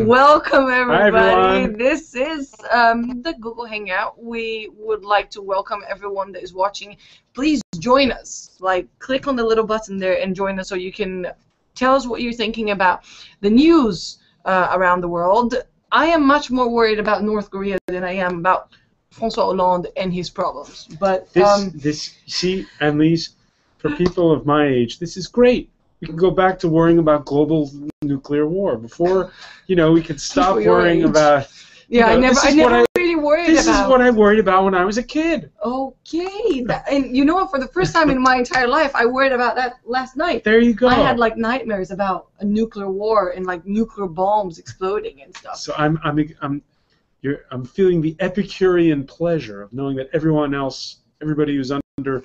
Welcome everybody. Hi, everyone. This is the Google Hangout. We would like to welcome everyone that is watching. Please join us. Like, click on the little button there and join us so you can tell us what you're thinking about the news around the world. I am much more worried about North Korea than I am about François Hollande and his problems. But see, Annelise, for people of my age, this is great. We can go back to worrying about global nuclear war. Before, we could stop worrying about. Yeah, I never really worried about. This is what I worried about when I was a kid. Okay, and you know what? For the first time in my entire life, I worried about that last night. There you go. I had like nightmares about a nuclear war and like nuclear bombs exploding and stuff. So I'm feeling the Epicurean pleasure of knowing that everybody who's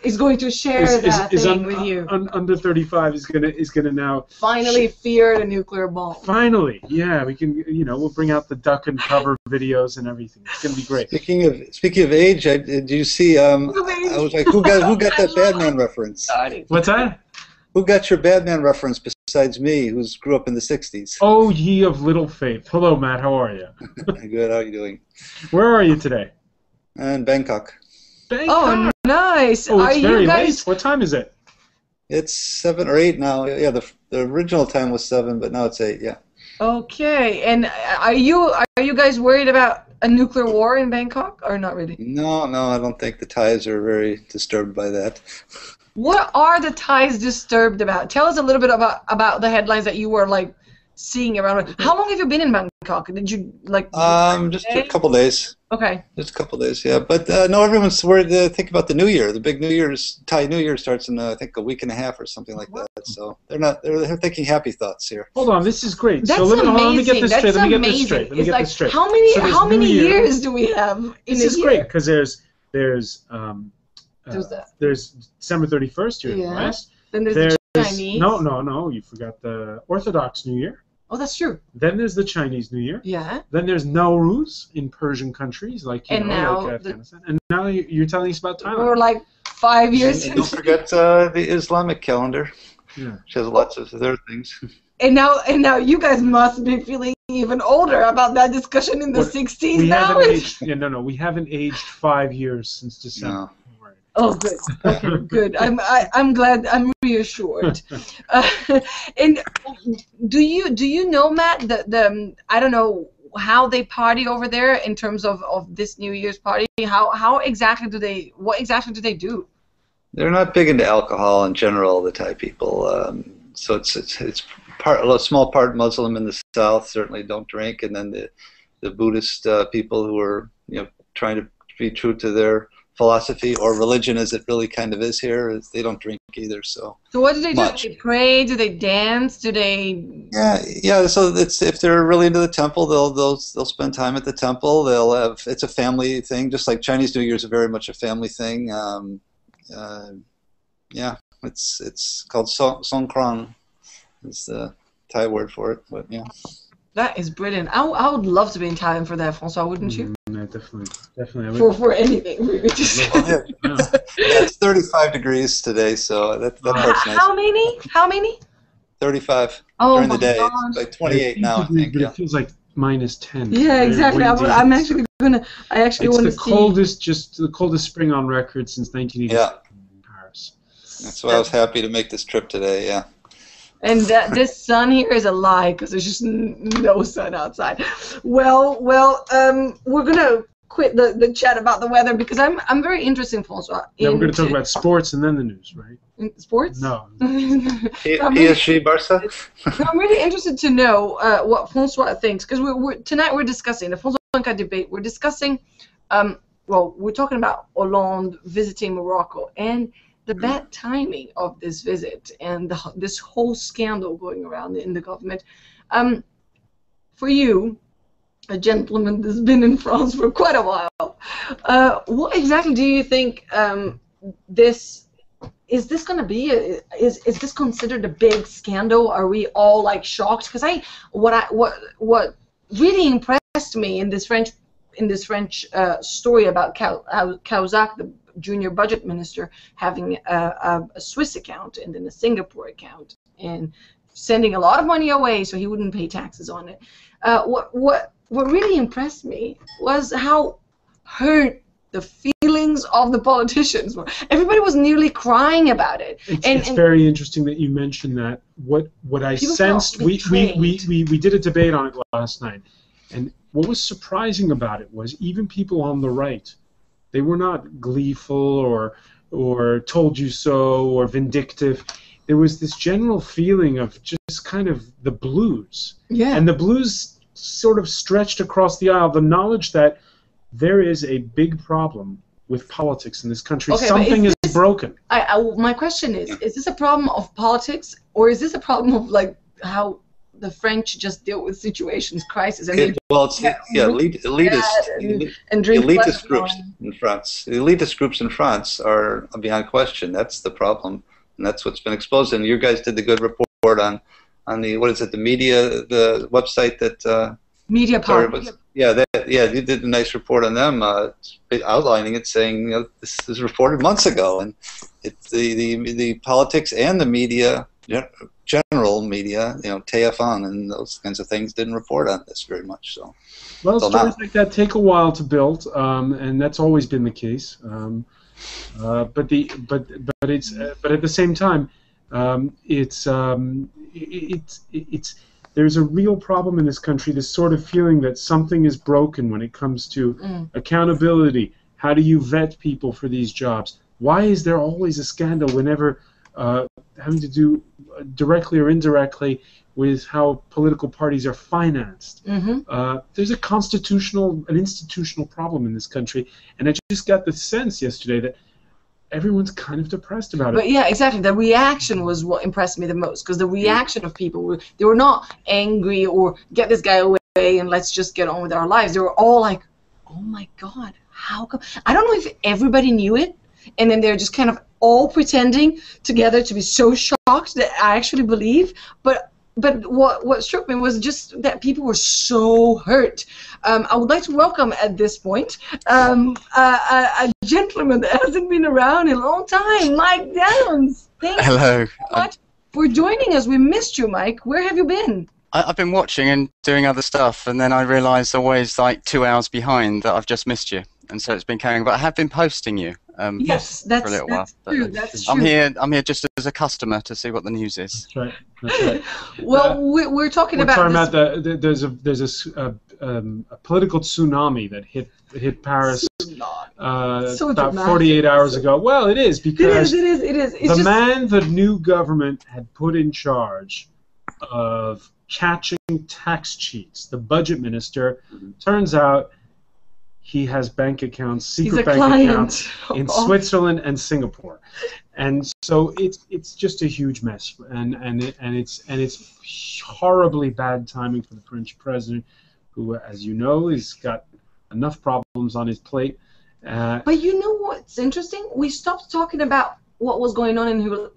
is going to share that thing with you. Under 35 is gonna now finally fear the nuclear bomb. Finally, yeah, we can. We'll bring out the duck and cover videos and everything. It's gonna be great. Speaking of age, did you see? I was like, who got that Batman reference? What's that? Who got your Batman reference besides me, who grew up in the '60s? Oh, ye of little faith. Hello, Matt. How are you? Good. How are you doing? Where are you today? In Bangkok. Oh, nice. Oh, it's very late. What time is it? It's 7 or 8 now. Yeah, the original time was 7, but now it's 8. Yeah. Okay, and are you guys worried about a nuclear war in Bangkok or not really? No, I don't think the Thais are very disturbed by that. What are the Thais disturbed about? Tell us a little bit about the headlines that you were like seeing around. How long have you been in Bangkok? Did you like? Just a couple days. Okay. Just a couple days, yeah. But no, everyone's worried to think about the New Year. The big Thai New Year starts in I think a week and a half or something like that. So they're thinking happy thoughts here. Hold on, this is great. That's so let me get this That's straight. Let me amazing. get this straight. How many years do we have in a year? This is great because there's December 31st here in the West. Then there's the Chinese. No, you forgot the Orthodox New Year. Oh, that's true. Then there's the Chinese New Year. Yeah. Then there's Nowruz in Persian countries like like Afghanistan. And now you're telling us about Thailand. We're like 5 years. And don't forget the Islamic calendar. Yeah. Which has lots of other things. And now you guys must be feeling even older about that discussion in the 60s now. We haven't aged 5 years since December. No. Oh, good. Okay, good. I'm glad. I'm reassured. And do you know, Matt, the I don't know how they party over there in terms of this New Year's party? What exactly do they do? They're not big into alcohol in general, the Thai people. So it's a small part Muslim in the south certainly don't drink, and then the Buddhist people who are trying to be true to their philosophy or religion as it really kind of is here, they don't drink either. So what do they do? Do they pray? Do they dance? Do they? Yeah. So if they're really into the temple, they'll spend time at the temple. It's a family thing, just like Chinese New Year is very much a family thing. Yeah, it's called Songkran. Is the Thai word for it, but yeah. That is brilliant. I would love to be in Thailand for that, François, wouldn't you? No, definitely. For anything, really. It's 35 degrees today, so that part's nice. How many? 35 during the day. God. It's like 28 now, I think. It feels like minus 10. Yeah, exactly. I'm actually gonna. I actually want to see. It's the coldest spring on record since 1980 in Paris. That's why I was happy to make this trip today. Yeah. And this sun here is a lie because there's just no sun outside. Well, we're gonna quit the chat about the weather because I'm very interested in François. Yeah, we're gonna talk about sports and then the news, right? Sports? No. PSG, Barca. I'm really interested to know what François thinks because tonight we're discussing the François debate. We're discussing, we're talking about Hollande visiting Morocco and the bad timing of this visit and this whole scandal going around in the government. For you, a gentleman that's been in France for quite a while, what exactly do you think this is going to be? Is this considered a big scandal? Are we all like shocked? Because what really impressed me in this French story about Cahuzac, the junior budget minister, having a Swiss account and then a Singapore account, and sending a lot of money away so he wouldn't pay taxes on it. What really impressed me was how hurt the feelings of the politicians were. Everybody was nearly crying about it. It's very interesting that you mentioned that. What I sensed, we did a debate on it last night, and what was surprising about it was even people on the right, they were not gleeful or told you so or vindictive. There was this general feeling of just kind of the blues. Yeah. And the blues sort of stretched across the aisle, the knowledge that there is a big problem with politics in this country. Okay, something is broken. My question is this a problem of politics, or is this a problem of like how the French just deal with situations, crisis? And elitist groups in France. The elitist groups in France are beyond question. That's the problem, and that's what's been exposed. And you guys did the good report on the the website that Mediapart. Yeah, you did a nice report on them, outlining it, saying this was reported months ago, and the politics and the media, general media, TF1 and those kinds of things didn't report on this very much. So, well, stories like that take a while to build, and that's always been the case. But at the same time, there's a real problem in this country, this sort of feeling that something is broken when it comes to accountability. How do you vet people for these jobs? Why is there always a scandal whenever having to do directly or indirectly with how political parties are financed? There's an institutional problem in this country, and I just got the sense yesterday that everyone's kind of depressed about it. But yeah, exactly. The reaction was what impressed me the most, because the reaction of people they were not angry or get this guy away and let's just get on with our lives. They were all like, oh my God, how come? I don't know if everybody knew it, and then they're just kind of all pretending together to be so shocked that I actually believe. But what struck me was just that people were so hurt. I would like to welcome at this point a gentleman that hasn't been around in a long time, Mike Downs. Thank you so much for joining us. We missed you, Mike. Where have you been? I've been watching and doing other stuff, and then I realised always like 2 hours behind that I've just missed you, and so it's been carrying. But I have been posting you. Yes, that's true. That's true. I'm here just as a customer to see what the news is. That's right. That's right. Well, we're talking about there's a political tsunami that hit Paris about 48 hours ago. Well, it is because it is. The man the new government had put in charge of catching tax cheats, the budget minister, turns out he has bank accounts, secret bank accounts in Switzerland and Singapore, and so it's just a huge mess, and it's horribly bad timing for the French president, who, as you know, has got enough problems on his plate. But you know what's interesting? We stopped talking about what was going on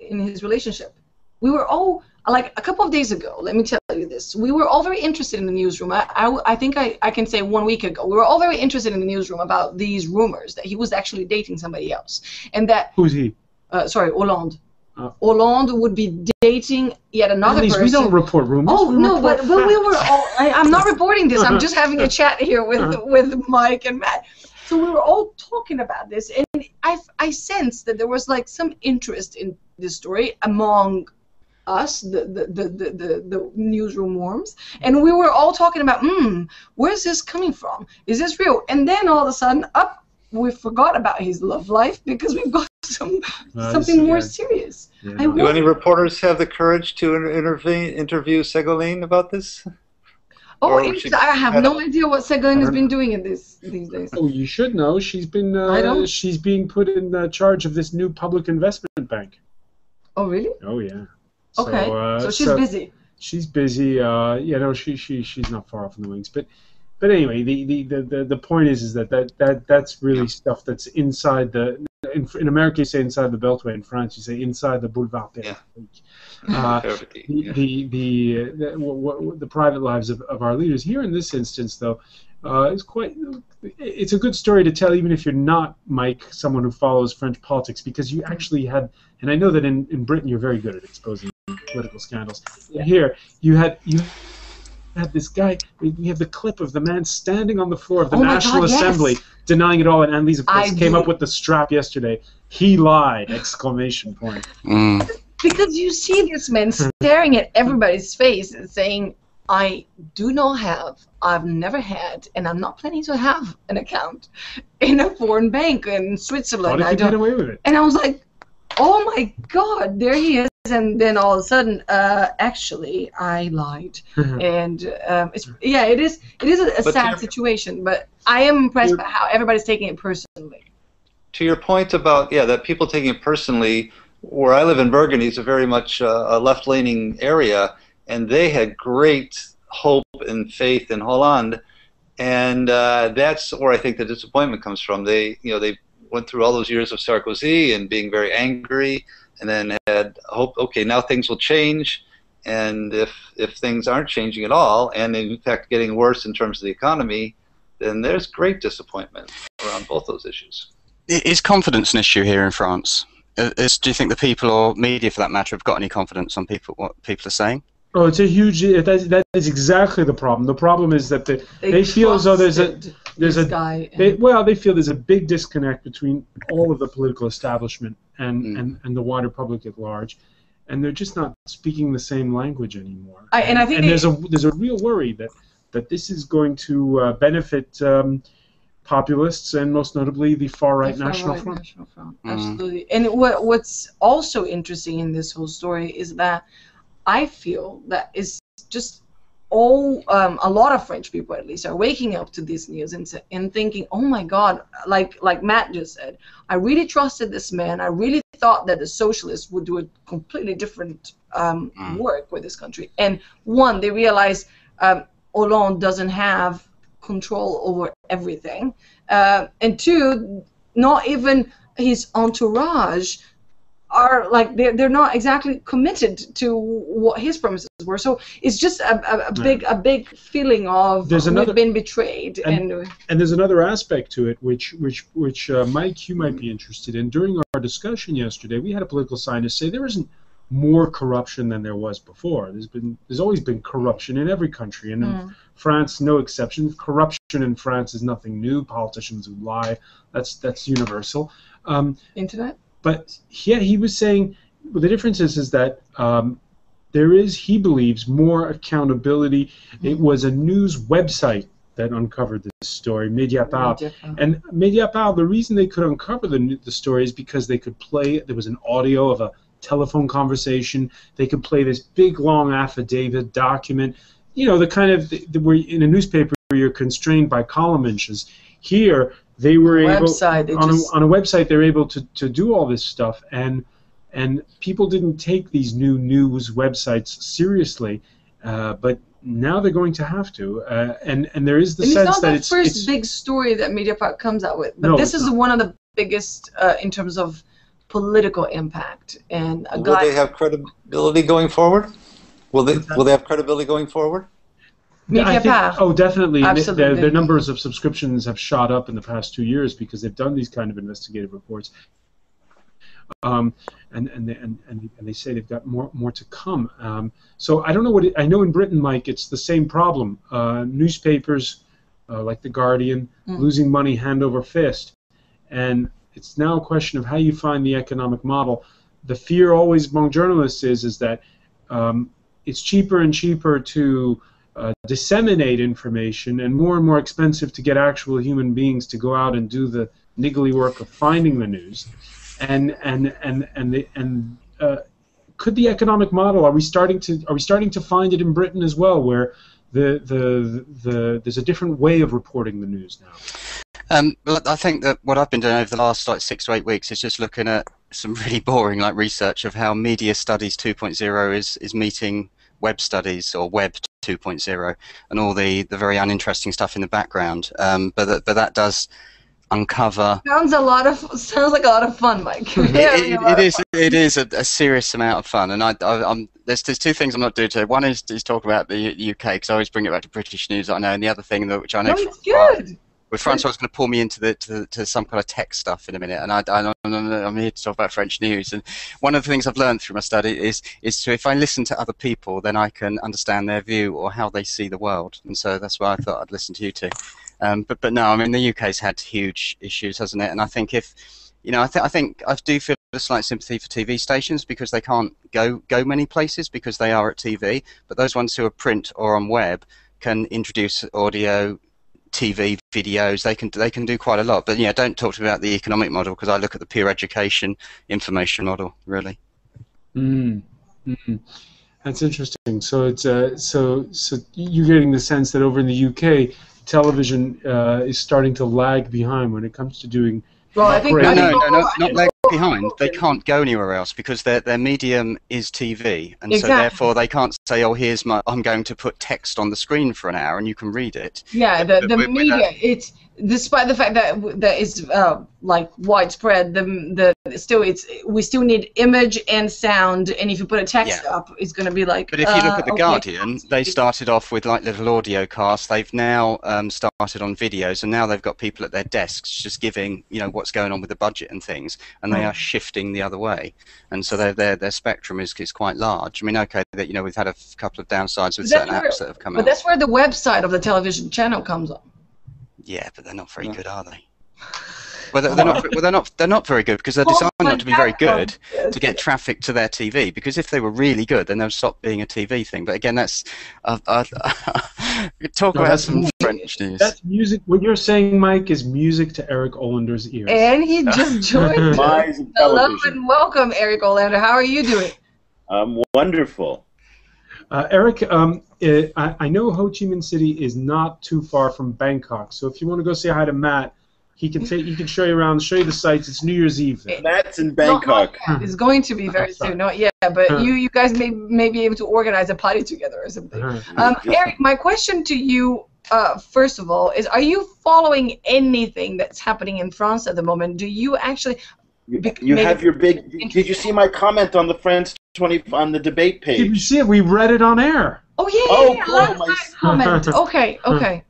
in his relationship. We were all, like a couple of days ago, let me tell you this, we were all very interested in the newsroom. I think I can say 1 week ago, we were all very interested in the newsroom about these rumors that he was actually dating somebody else. And that... Who's he? Sorry, Hollande. Hollande would be dating yet another person. We don't report rumors. Oh, no, but we were all... I'm not reporting this. I'm just having a chat here with Mike and Matt. So we were all talking about this, and I sensed that there was like some interest in this story among us, the newsroom worms, and we were all talking about, where's this coming from? Is this real? And then all of a sudden, we forgot about his love life because we've got something more serious. Yeah. Do any reporters have the courage to interview Ségolène about this? Oh, I have no idea what Ségolène has been doing these days. Oh, you should know. She's been she's being put in charge of this new public investment bank. Oh, really? Oh, yeah. Okay, so she's busy. She's busy. She's not far off in the wings. But anyway, the point is that's really stuff that's inside the. In America, you say inside the Beltway. In France, you say inside the Boulevard Périphérique. The private lives of our leaders. Here, in this instance, though, it's a good story to tell, even if you're not, Mike, someone who follows French politics, because you actually had, and I know that in Britain you're very good at exposing political scandals. Yeah. Here, you had this guy. We have the clip of the man standing on the floor of the National Assembly, denying it all. And Annelies, of course, came up with the strap yesterday. He lied! Exclamation point. Because you see this man staring at everybody's face and saying, I do not have, I've never had, and I'm not planning to have an account in a foreign bank in Switzerland. How did he get away with it? And I was like, oh my God, there he is. And then all of a sudden, actually, I lied. And it is a sad situation, but I am impressed by how everybody's taking it personally. To your point about, that people taking it personally, where I live in Burgundy is a very much a left-leaning area, and they had great hope and faith in Hollande, and that's where I think the disappointment comes from. They went through all those years of Sarkozy and being very angry, and then had hope, okay, now things will change, and if things aren't changing at all, and in fact getting worse in terms of the economy, then there's great disappointment around both those issues. Is confidence an issue here in France? Do you think the people, or media for that matter, have got any confidence on what people are saying? Oh, it's a huge. That is exactly the problem. The problem is that they feel as though they feel there's a big disconnect between all of the political establishment and the wider public at large, and they're just not speaking the same language anymore. I think there's a real worry that this is going to benefit populists, and most notably the far-right National Front. Absolutely. And what's also interesting in this whole story is that I feel that it's just a lot of French people, at least, are waking up to this news and thinking, oh my God, like Matt just said, I really trusted this man. I really thought that the socialists would do a completely different work with this country. And one, they realize Hollande doesn't have control over everything, and two, not even his entourage are they're not exactly committed to what his promises were. So it's just a big feeling of we've been betrayed. And there's another aspect to it which Mike, you might be interested in. During our discussion yesterday, we had a political scientist say there isn't more corruption than there was before. There's always been corruption in every country, and in France, no exception. Corruption in France is nothing new. Politicians who lie, that's universal. Internet. But yeah, he was saying the difference is that there is, he believes, more accountability. It was a news website that uncovered this story, Mediapart. And Mediapart, the reason they could uncover the story is because they could play. There was an audio of a telephone conversation. They could play this big, long affidavit document. The kind of where in a newspaper you're constrained by column inches. Here they were on a website. They were able to do all this stuff, and people didn't take these new news websites seriously, but now they're going to have to. And there is the sense that it's not the first big story that Mediapart comes out with, but this is one of the biggest in terms of political impact. And will they have credibility going forward? Will they have credibility going forward? Definitely. Absolutely. Their numbers of subscriptions have shot up in the past 2 years because they've done these kind of investigative reports. And they say they've got more to come. So I don't know I know in Britain, Mike, it's the same problem. Newspapers like The Guardian losing money hand over fist, and it's now a question of how you find the economic model. The fear always among journalists is that it's cheaper and cheaper to disseminate information and more expensive to get actual human beings to go out and do the niggly work of finding the news. Could the economic model, are we starting to find it in Britain as well, where there's a different way of reporting the news now? Well, I think that what I've been doing over the last 6 to 8 weeks is just looking at some really boring research of how media studies 2.0 is meeting web studies, or web 2.0, and all the very uninteresting stuff in the background. But that does uncover. Sounds like a lot of fun, Mike. It is a serious amount of fun, and there's two things I'm not doing today. One is talk about the UK, because I always bring it back to British news, I know, and the other thing which I know. No, it's good. With Francois was going to pull me into to some kind of tech stuff in a minute, and I'm here to talk about French news. And one of the things I've learned through my study is to, if I listen to other people, then I can understand their view or how they see the world. And so that's why I thought I'd listen to you two. But no, I mean, the UK's had huge issues, hasn't it? And I think I do feel a slight sympathy for TV stations because they can't go many places because they are at TV. But those ones who are print or on web can introduce audio, TV, videos. They can do quite a lot. But yeah, don't talk to me about the economic model because I look at the pure education information model really. That's interesting. So it's so you're getting the sense that over in the UK, television is starting to lag behind when it comes to doing. Well, I think not lag behind. They can't go anywhere else because their medium is TV, and so therefore they can't say, "Oh, I'm going to put text on the screen for an hour and you can read it." Yeah, the media. It's despite the fact that it's like widespread. We still need image and sound, and if you put a text up, it's going to be like. But if you look at the Guardian, they started off with like little audio casts. They've now started on videos, and now they've got people at their desks just giving what's going on with the budget and things, and they are shifting the other way. And so their spectrum is quite large. I mean, okay, that we've had a couple of downsides with certain apps that have come out. But that's where the website of the television channel comes on. Yeah, but they're not very good, are they? Well, they're not very good because they're designed not to be very good to get traffic to their TV. Because if they were really good, then they'd stop being a TV thing. But again, that's talk about some French news. That's music. What you're saying, Mike, is music to Eric Olander's ears. And he just joined us. Hello and welcome, Eric Olander. How are you doing? Wonderful. Eric, I know Ho Chi Minh City is not too far from Bangkok, so if you want to go say hi to Matt, he can show you around, show you the sites. It's New Year's Eve there. Matt's in Bangkok. It's going to be very soon. Not yet, but you guys may be able to organize a party together or something. Eric, my question to you, first of all, is: are you following anything that's happening in France at the moment? Do you actually? You have your big. Did you see my comment on the France 20 on the debate page? Did you see it? We read it on air. Oh yeah, I love that comment. Okay.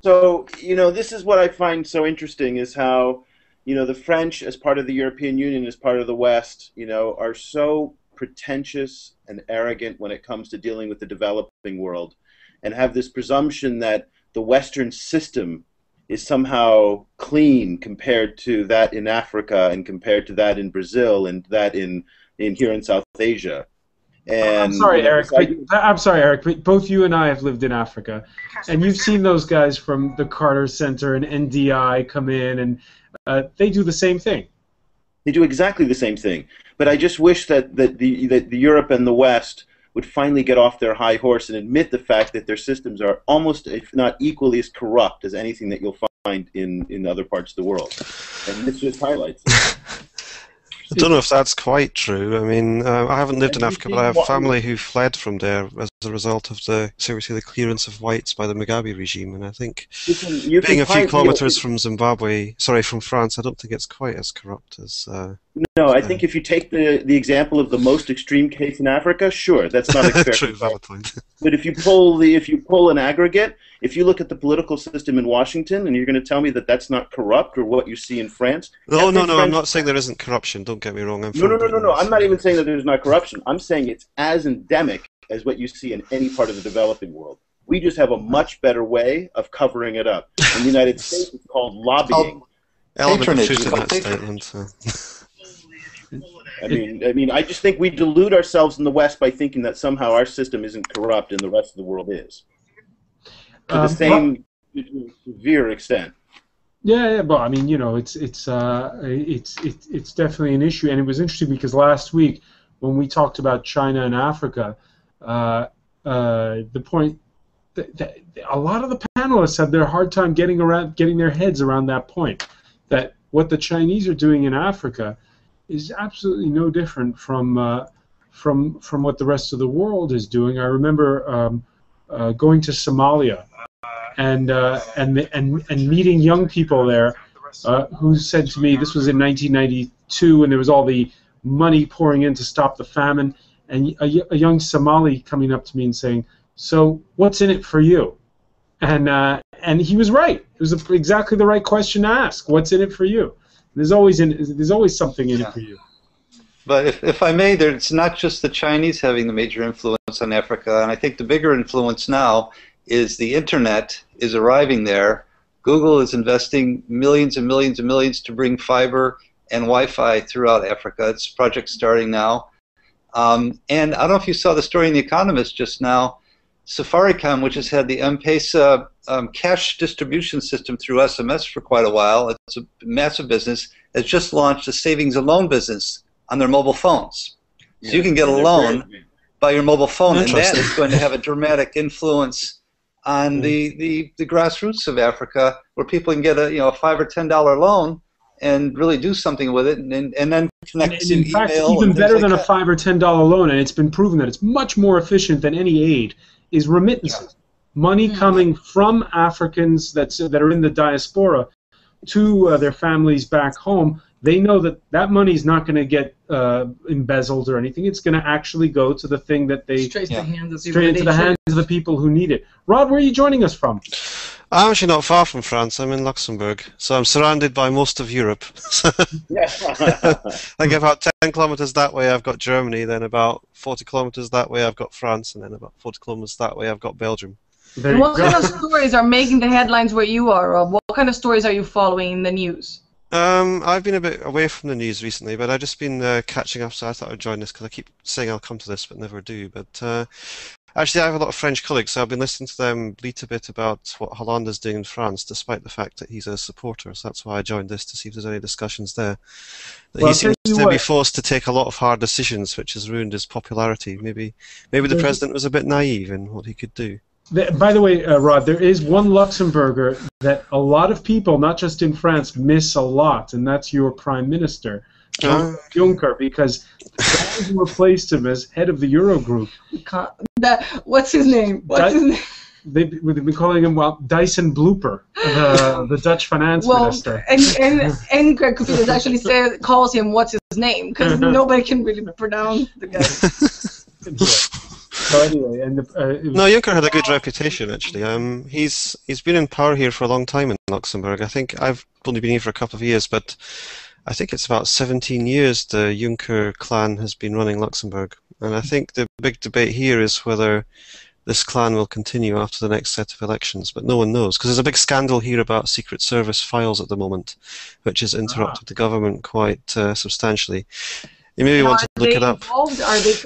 So, this is what I find so interesting is how, the French, as part of the European Union, as part of the West, are so pretentious and arrogant when it comes to dealing with the developing world, and have this presumption that the Western system is somehow clean compared to that in Africa and compared to that in Brazil and that in here in South Asia. And I'm sorry, Eric. But both you and I have lived in Africa, and you've seen those guys from the Carter Center and NDI come in, and they do the same thing. They do exactly the same thing. But I just wish that the Europe and the West would finally get off their high horse and admit the fact that their systems are almost, if not equally, as corrupt as anything that you'll find in other parts of the world. And this just highlights it. I don't know if that's quite true. I mean, I haven't lived in Africa, but I have family who fled from there as a result of the clearance of whites by the Mugabe regime, and I think being a few kilometres from from France, I don't think it's quite as corrupt as. No, I think if you take the example of the most extreme case in Africa, sure, that's not a fair true, valid point. But if you pull an aggregate, if you look at the political system in Washington, and you're going to tell me that that's not corrupt, or what you see in France. No, I'm not saying there isn't corruption. Don't get me wrong. No. I'm not even saying that there's not corruption. I'm saying it's as endemic as what you see in any part of the developing world. We just have a much better way of covering it up. In the United States, it's called lobbying. I mean, I just think we delude ourselves in the West by thinking that somehow our system isn't corrupt and the rest of the world is, to the same severe extent. Yeah, but I mean, it's definitely an issue, and it was interesting because last week when we talked about China and Africa, the point that a lot of the panelists had their hard time getting their heads around that point, that what the Chinese are doing in Africa is absolutely no different from what the rest of the world is doing. I remember going to Somalia and meeting young people there who said to me, this was in 1992, and there was all the money pouring in to stop the famine, and a young Somali coming up to me and saying, "So what's in it for you?" And he was right. It was exactly the right question to ask. What's in it for you? There's always something in it for you. But if I may, it's not just the Chinese having the major influence on Africa, and I think the bigger influence now is the internet is arriving there. Google is investing millions and millions and millions to bring fiber and Wi-Fi throughout Africa. It's a project starting now. And I don't know if you saw the story in The Economist just now. Safaricom, which has had the M-Pesa cash distribution system through SMS for quite a while, it's a massive business, has just launched a savings and loan business on their mobile phones. So you can get a loan by your mobile phone, and that is going to have a dramatic influence on the grassroots of Africa, where people can get a $5 or $10 loan and really do something with it, and then connect to email. In fact, even better than a $5 or $10 loan, and it's been proven that it's much more efficient than any aid, is remittances. Money coming from Africans that are in the diaspora to their families back home. They know that that money is not going to get embezzled or anything. It's going to actually go to the thing that they straight into the hands of the people who need it. Rod, where are you joining us from? I'm actually not far from France. I'm in Luxembourg, so I'm surrounded by most of Europe. Like about 10 kilometers that way, I've got Germany. Then about 40 kilometers that way, I've got France, and then about 40 kilometers that way, I've got Belgium. And what kind of stories are making the headlines where you are, Rob? What kind of stories are you following in the news? I've been a bit away from the news recently, but I've just been catching up, so I thought I'd join this because I keep saying I'll come to this but never do. But actually, I have a lot of French colleagues, so I've been listening to them bleat a bit about what Hollande is doing in France, despite the fact that he's a supporter. So that's why I joined this, to see if there's any discussions there. Well, he seems to be forced to take a lot of hard decisions, which has ruined his popularity. Maybe the president was a bit naive in what he could do. By the way, Rod, there is one Luxembourger that a lot of people, not just in France, miss a lot, and that's your Prime Minister, Juncker, because the guy who replaced him as head of the Eurogroup. What's his name? They've been calling him, Dyson Blooper, the Dutch finance minister. And Greg Cupidas actually calls him what's his name, because nobody can really pronounce the guy. So anyway, no, Juncker had a good reputation actually. He's been in power here for a long time in Luxembourg. I think I've only been here for a couple of years, but I think it's about 17 years the Juncker clan has been running Luxembourg. And I think the big debate here is whether this clan will continue after the next set of elections, but no one knows, because there's a big scandal here about Secret Service files at the moment, which has interrupted the government quite substantially. You maybe want to look it up.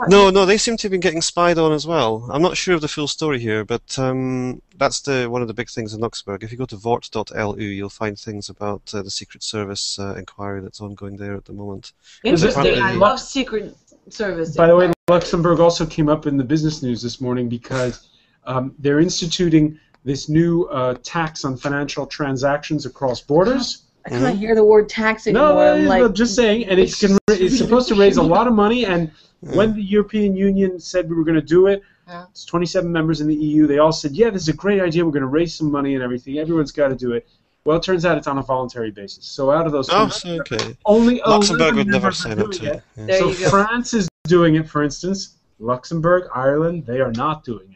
No, they seem to have been getting spied on as well. I'm not sure of the full story here, but that's one of the big things in Luxembourg. If you go to vort.lu, you'll find things about the Secret Service inquiry that's ongoing there at the moment. Interesting. I love Secret Service. By the way, Luxembourg also came up in the business news this morning because they're instituting this new tax on financial transactions across borders. I can't hear the word tax anymore. No, I'm just saying, and it's supposed to raise a lot of money, and when the European Union said we were going to do it, it's 27 members in the EU, they all said, yeah, this is a great idea, we're going to raise some money and everything, everyone's got to do it. Well, it turns out it's on a voluntary basis. So out of those only Luxembourg would never sign up to it. So France is doing it, for instance. Luxembourg, Ireland, they are not doing it.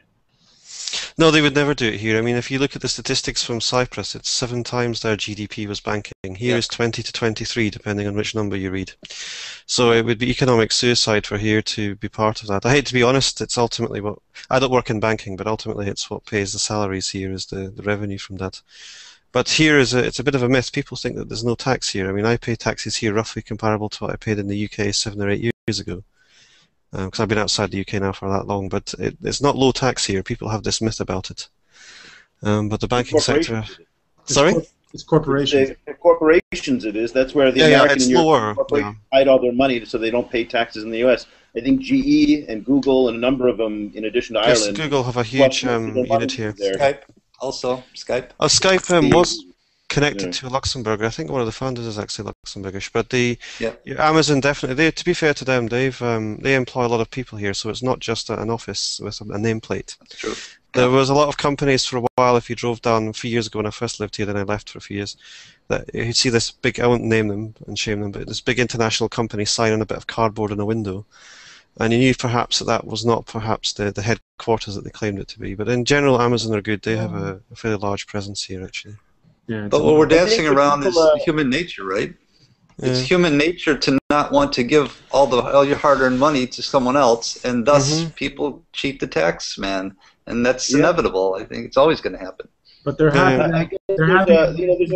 No, they would never do it here. I mean, if you look at the statistics from Cyprus, it's 7 times their GDP was banking. Here is 20 to 23, depending on which number you read. So it would be economic suicide for here to be part of that. I hate to be honest, it's ultimately what... I don't work in banking, but ultimately it's what pays the salaries here, is the revenue from that. But here it's a bit of a myth. People think that there's no tax here. I mean, I pay taxes here roughly comparable to what I paid in the UK 7 or 8 years ago. Because I've been outside the UK now for that long, but it's not low tax here. People have this myth about it. But the banking sector... Sorry? It's corporations. The corporations it is. That's where the American and European corporations hide all their money so they don't pay taxes in the US. I think GE and Google and a number of them, in addition to Ireland... Google have a huge unit here. Skype, also. Skype. Oh, Skype was connected to Luxembourg. I think one of the founders is actually Luxembourgish, but Amazon definitely. To be fair to them, they employ a lot of people here, so it's not just an office with a nameplate. That's true. There was a lot of companies for a while. If you drove down a few years ago when I first lived here, then I left for a few years, that you'd see this big, I won't name them and shame them, but this big international company sign on a bit of cardboard in a window, and you knew perhaps that was not perhaps the headquarters that they claimed it to be. But in general, Amazon are good. They have a fairly large presence here, actually. Yeah, but what we're dancing around is human nature, right? It's human nature to not want to give all your hard-earned money to someone else, and thus people cheat the tax man, and that's inevitable. I think it's always going to happen. But there's a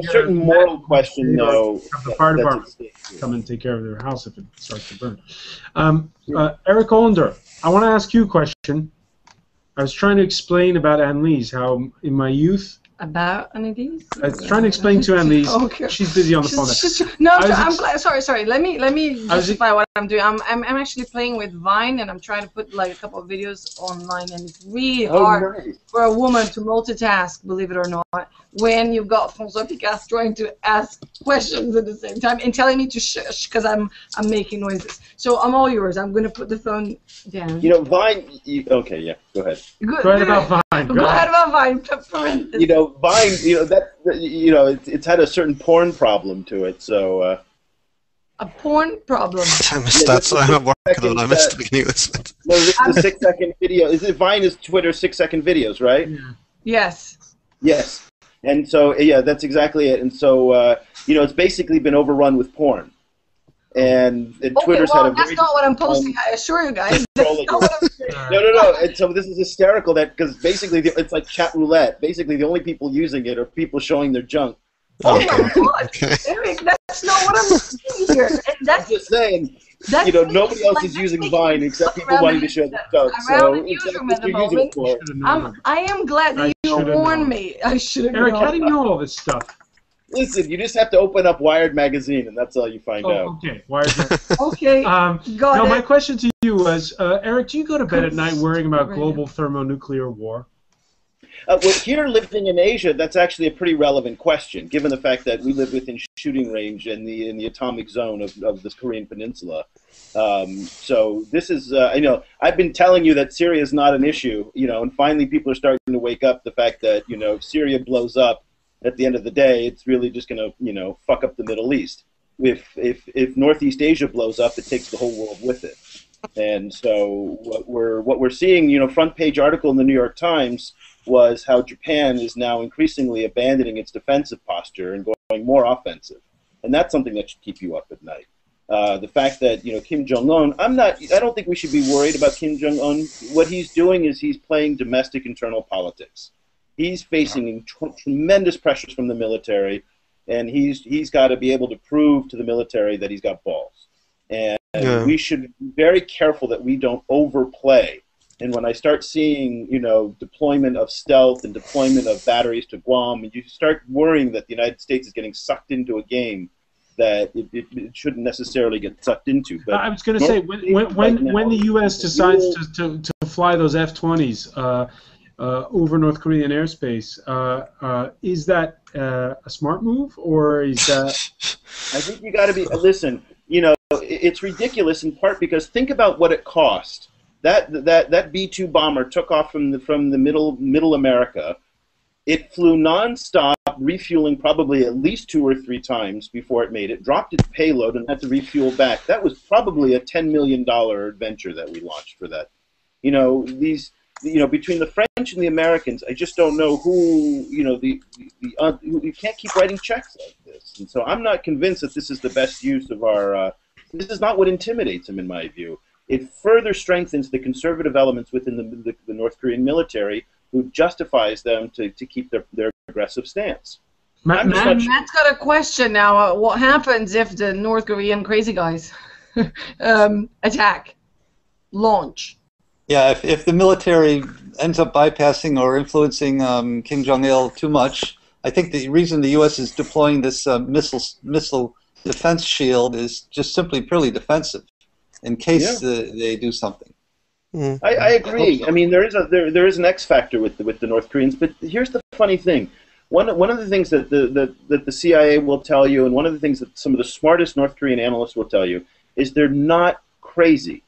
certain moral question, though. The fire department come and take care of their house if it starts to burn. Eric Olander, I want to ask you a question. I was trying to explain about Annelise, how in my youth. About Annelise? I was trying to explain to Annelise. Okay. She's busy on the phone. I'm glad. Sorry. Let me justify what I'm doing. I'm actually playing with Vine, and I'm trying to put like a couple of videos online, and it's really hard for a woman to multitask, believe it or not, when you've got François Picasse trying to ask questions at the same time and telling me to shush because I'm making noises. So I'm all yours. I'm gonna put the phone down. You know, Vine. Okay, yeah. Go ahead. Go ahead about Vine. Go ahead about Vine. You know, Vine. It's had a certain porn problem to it. So. A porn problem. I missed that, so I'm not working on it. I missed the beginning of this. No, this is the 6-second video. Vine is Twitter's 6-second videos, right? Yeah. Yes. Yes. And so, yeah, that's exactly it. And so, it's basically been overrun with porn. And Twitter's had a very... that's not what I'm posting, I assure you guys. That's not what I'm saying. No. And so this is hysterical because basically it's like chat roulette. Basically, the only people using it are people showing their junk. Oh my God, Eric, that's not what I'm saying here. And that's I'm just saying, nobody else is using Vine except people wanting to share their stuff. Around the newsroom at the moment. I am glad that you warned me. I should have known. Eric, how do you know all this stuff? Listen, you just have to open up Wired magazine, and that's all you find out. Okay, Wired magazine. Okay, got it. My question to you was, Eric, do you go to bed at night worrying about global thermonuclear war? Well, here living in Asia, that's actually a pretty relevant question, given the fact that we live within shooting range in the atomic zone of this Korean peninsula. So this is, I've been telling you that Syria is not an issue, and finally people are starting to wake up the fact that, if Syria blows up at the end of the day, it's really just going to, fuck up the Middle East. If Northeast Asia blows up, it takes the whole world with it. And so what we're seeing, front page article in the New York Times was how Japan is now increasingly abandoning its defensive posture and going more offensive, and that's something that should keep you up at night. The fact that Kim Jong-un, I don't think we should be worried about Kim Jong-un. What he's doing is he's playing domestic internal politics. He's facing tremendous pressures from the military, and he's got to be able to prove to the military that he's got balls. And we should be very careful that we don't overplay. And when I start seeing, deployment of stealth and deployment of batteries to Guam, and you start worrying that the United States is getting sucked into a game that it shouldn't necessarily get sucked into. But I was going to say, when the U.S. decides to fly those F-20s over North Korean airspace, is that a smart move, or is that? I think you got to be. Listen, it's ridiculous in part because think about what it cost. That B-2 bomber took off from the middle America. It flew nonstop, refueling probably at least 2 or 3 times before it made it. Dropped its payload and had to refuel back. That was probably a $10 million adventure that we launched for that. Between the French and the Americans, I just don't know who. You can't keep writing checks like this. And so I'm not convinced that this is the best use of our. This is not what intimidates them, in my view. It further strengthens the conservative elements within the North Korean military, who justifies them to keep their aggressive stance. Matt's got a question now. What happens if the North Korean crazy guys attack, launch? Yeah, if the military ends up bypassing or influencing Kim Jong-il too much, I think the reason the U.S. is deploying this missile defense shield is just simply purely defensive, in case they do something. I agree. I mean, there is an X factor with the North Koreans, but here's the funny thing. One of the things that the CIA will tell you, and one of the things that some of the smartest North Korean analysts will tell you, is they're not crazy.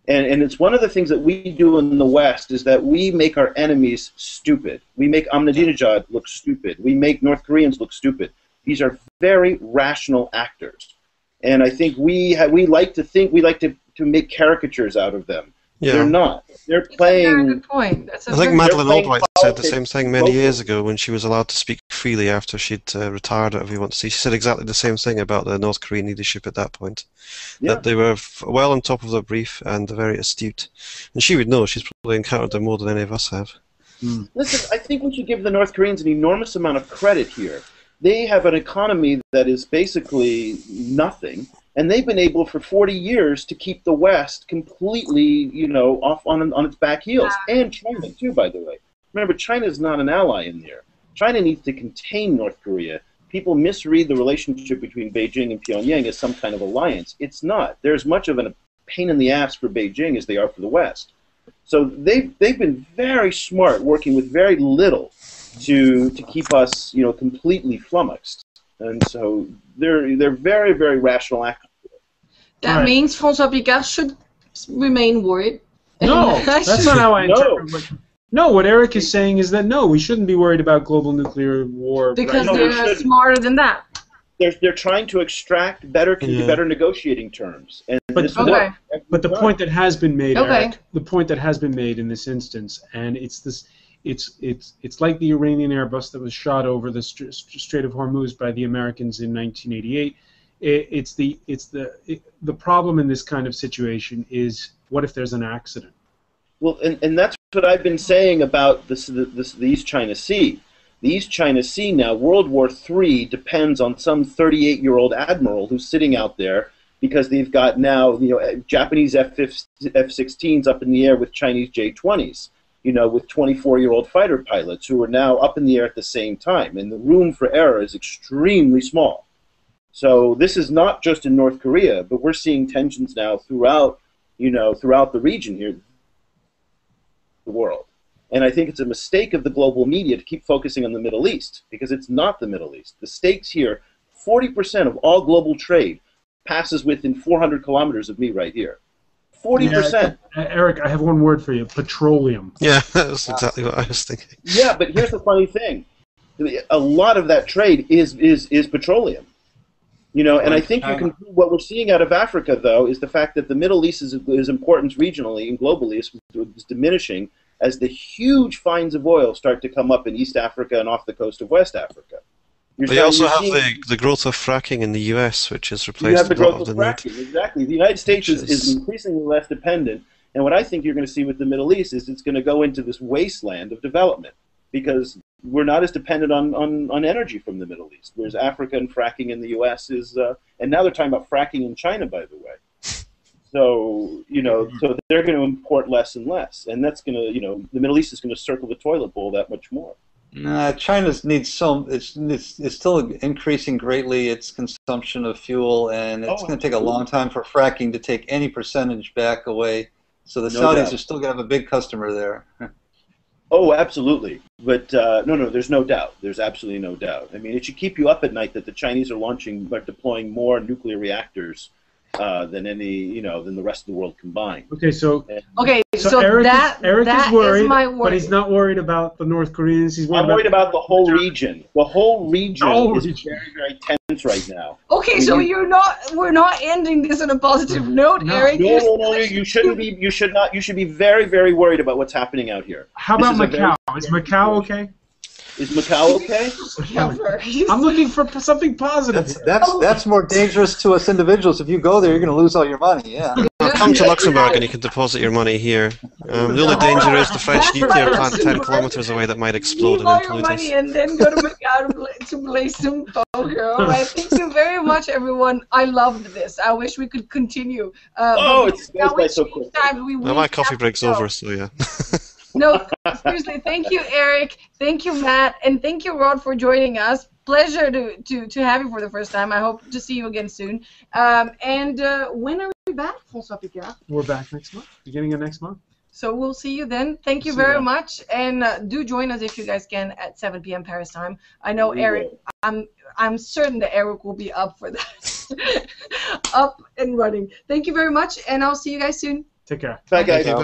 And it's one of the things that we do in the West is that we make our enemies stupid. We make Ahmadinejad look stupid. We make North Koreans look stupid. These are very rational actors. And I think we like to to make caricatures out of them. Yeah. They're not. They're That's a very playing. good point. That's a I think very Madeleine playing Albright said the politics same thing many locally. years ago when she was allowed to speak freely after she'd retired, whatever you want to see. She said exactly the same thing about the North Korean leadership at that point. Yeah. That they were well on top of their brief and very astute. And she would know. She's probably encountered them more than any of us have. Listen, I think we should give the North Koreans an enormous amount of credit here. They have an economy that is basically nothing, and they've been able for 40 years to keep the West completely, you know, off on its back heels. And China, too, by the way. Remember, China is not an ally in there. China needs to contain North Korea. People misread the relationship between Beijing and Pyongyang as some kind of alliance. It's not. They're as much of a pain in the ass for Beijing as they are for the West. So they've been very smart, working with very little to keep us, you know, completely flummoxed. And so they're very, very rational actors. That means François Picard should remain worried. No, that's not how I interpret it. No, what Eric is saying is that no, we shouldn't be worried about global nuclear war. Because No, we they're shouldn't. smarter than that. They're trying to extract better negotiating terms. And But, this Okay. but the point that has been made, Okay. Eric, the point that has been made in this instance, and it's this, it's like the Iranian Airbus that was shot over the Strait of Hormuz by the Americans in 1988. The problem in this kind of situation is what if there's an accident? Well, and that's what I've been saying about the East China Sea. The East China Sea now, World War III depends on some 38-year-old admiral who's sitting out there because they've got now, you know, Japanese F-16s up in the air with Chinese J-20s, you know, with 24-year-old fighter pilots who are now up in the air at the same time. And the room for error is extremely small. So this is not just in North Korea, but we're seeing tensions now throughout, you know, throughout the region here, the world. And I think it's a mistake of the global media to keep focusing on the Middle East, because it's not the Middle East. The stakes here, 40% of all global trade passes within 400 kilometers of me right here. 40%. Yeah, Eric, I have one word for you: petroleum. Yeah, that's exactly what I was thinking. Yeah, but here's the funny thing. A lot of that trade is petroleum. You know, and I think you can. What we're seeing out of Africa, though, is the fact that the Middle East's importance regionally and globally is diminishing as the huge finds of oil start to come up in East Africa and off the coast of West Africa. They also have the growth of fracking in the U.S., which has replaced you have the a lot growth of of the fracking. Exactly. The United States is increasingly less dependent, and what I think you're going to see with the Middle East is it's going to go into this wasteland of development because we're not as dependent on energy from the Middle East. Whereas Africa and fracking in the U.S. is, and now they're talking about fracking in China, by the way. So, you know, so they're going to import less and less, and that's going to, you know, the Middle East is going to circle the toilet bowl that much more. China's needs it's still increasing greatly its consumption of fuel, and it's going to take a long time for fracking to take any percentage back away. So the Saudis are still going to have a big customer there. Oh, absolutely. But no, there's no doubt. There's absolutely no doubt. I mean, it should keep you up at night that the Chinese are deploying more nuclear reactors than than the rest of the world combined. Okay, so Eric is that worried, is my worry. but he's not worried about the North Koreans. I'm worried about the whole region. The whole region is very, very tense right now. Okay, so we're not ending this on a positive note, Eric. No, you shouldn't be. You should not. You should be very, very worried about what's happening out here. How about Macau? Is Macau okay? Is Macau okay? I'm looking for something positive. That's more dangerous to us individuals. If you go there, you're going to lose all your money. Yeah. Come to Luxembourg and you can deposit your money here. The only danger is the French nuclear plant 10 kilometers away that might explode Leave all and your implode money us. and then go to Macau to play some poker. All right, thank you very much, everyone. I loved this. I wish we could continue. It goes by so quick. Well, my coffee break's over, so yeah. No, seriously, thank you, Eric. Thank you, Matt, and thank you, Rod, for joining us. Pleasure to have you for the first time. I hope to see you again soon. And when are we back, François Picard? We're back next month, beginning of next month. So we'll see you then. Thank you very much, and do join us if you guys can at 7 p.m. Paris time. I know Eric. I'm certain that Eric will be up for that, up and running. Thank you very much, and I'll see you guys soon. Take care. Bye, guys. Bye-bye.